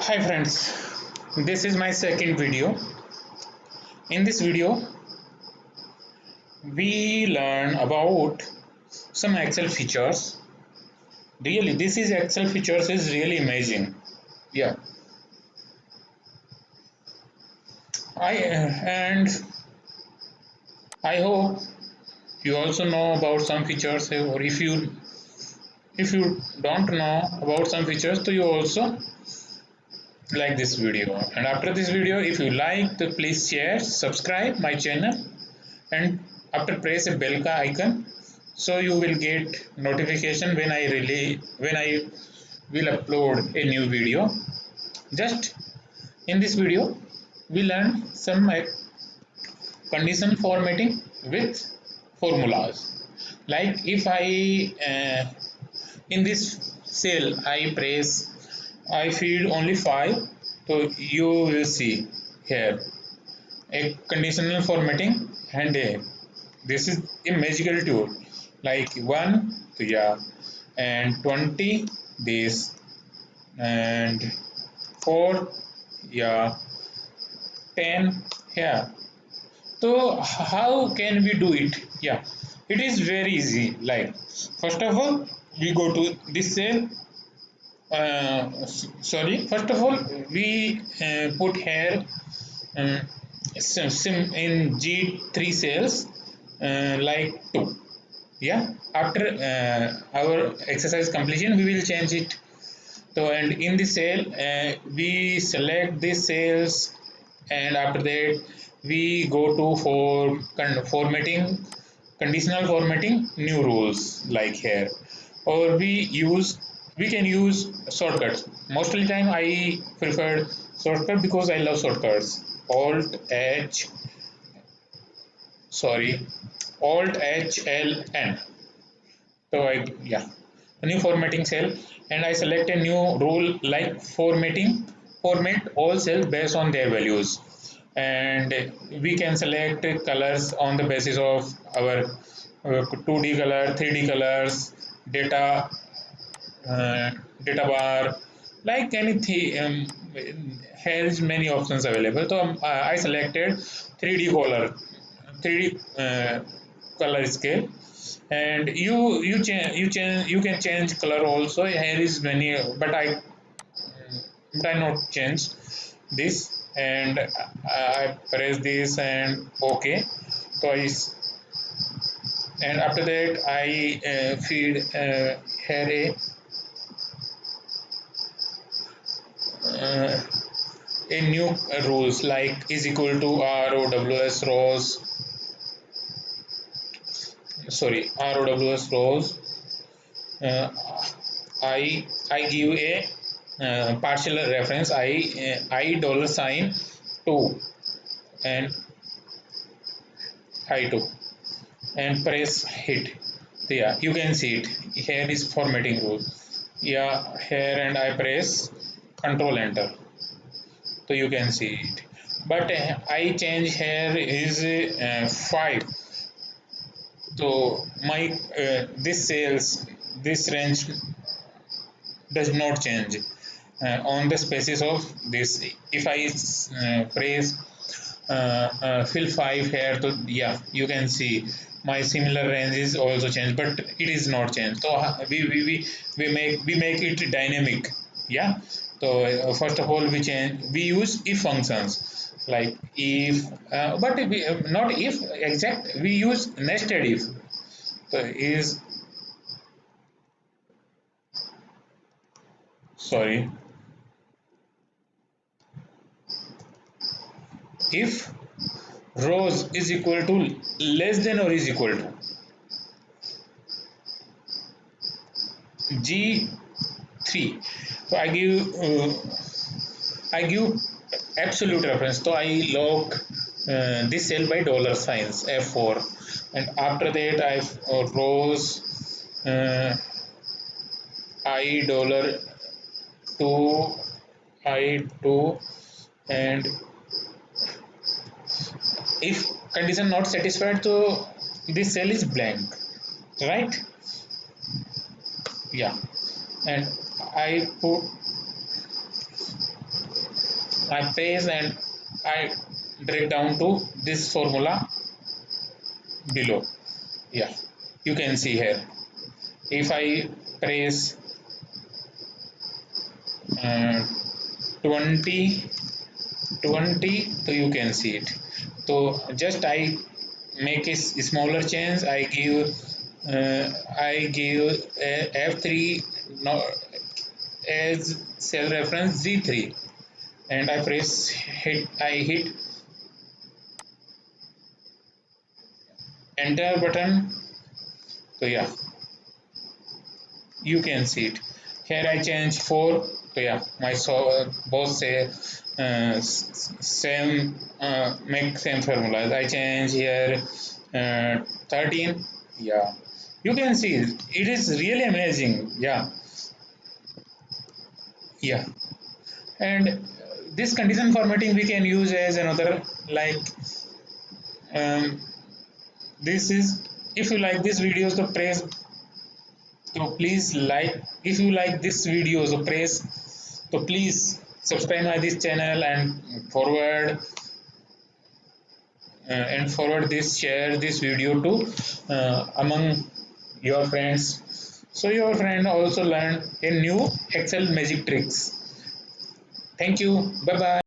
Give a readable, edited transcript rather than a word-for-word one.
Hi friends, this is my second video. In this video, we learn about some Excel features. Really, this is Excel features is really amazing. Yeah, and I hope you also know about some features, or if you don't know about some features, so you also like this video. And after this video, if you like, then please share, subscribe my channel, and after press a bell icon so you will get notification when I will upload a new video. Just in this video we learn some condition formatting with formulas. Like if I in this cell I feed only 5, so you will see here a conditional formatting, and this is a magical tool like 1 to yeah, and 20 this, and 4 yeah, 10 yeah. So how can we do it? Yeah, it is very easy. Like first of all we go to this cell, sorry, first of all we put here um, in G3 cells, like 2. Yeah, after our exercise completion we will change it. So and in the cell we select these cells, and after that we go to formatting, conditional formatting, new rules like here. Or we can use shortcuts. Most of the time I prefer shortcut because I love shortcuts. alt h sorry alt h l n. So I, yeah, a new formatting cell, and I select a new rule like format all cells based on their values. And we can select colors on the basis of our 2D color, 3D colors, data, uh, data bar, like anything. Has many options available. So I selected 3D color, 3D color scale. And you can change color also. Here is many, but I not change this. And I press this and okay. So and after that I feed here uh, a new rules like is equal to ROWS rows, sorry, ROWS rows. uh, I give a partial reference I dollar sign 2 and I2, and press hit. So yeah, you can see it. Here is formatting rule. Yeah, here, and I press control enter, so you can see it. But I change here is 5. So my this sales, this range does not change on the basis of this. If I press fill 5 here, so yeah, you can see my similar range is also changed, but it is not changed. So we make it dynamic. Yeah. So first of all we use if functions like if, but we, not if exact, we use nested if. So is, sorry, if rows is equal to less than or is equal to G3. So I give absolute reference. So I lock this cell by dollar signs F4, and after that I rows I dollar 2 I2, and if condition not satisfied, so this cell is blank, right? Yeah, and I put I press and I drag down to this formula below. Yeah, you can see here. If I press 20 20, so you can see it. So just I make a smaller change. I give F3 no, as cell reference Z3, and I hit enter button. So yeah, you can see it. Here I change 4. So yeah, my both say same make same formulas. I change here 13. Yeah, you can see it is really amazing. Yeah, yeah, and this condition formatting we can use as another, like, um, this is, if you like this video, so press, so please like, if you like this video, so press, so please subscribe my this channel and forward this, share this video to among your friends, so your friend also learn a new Excel magic tricks. Thank you. Bye bye.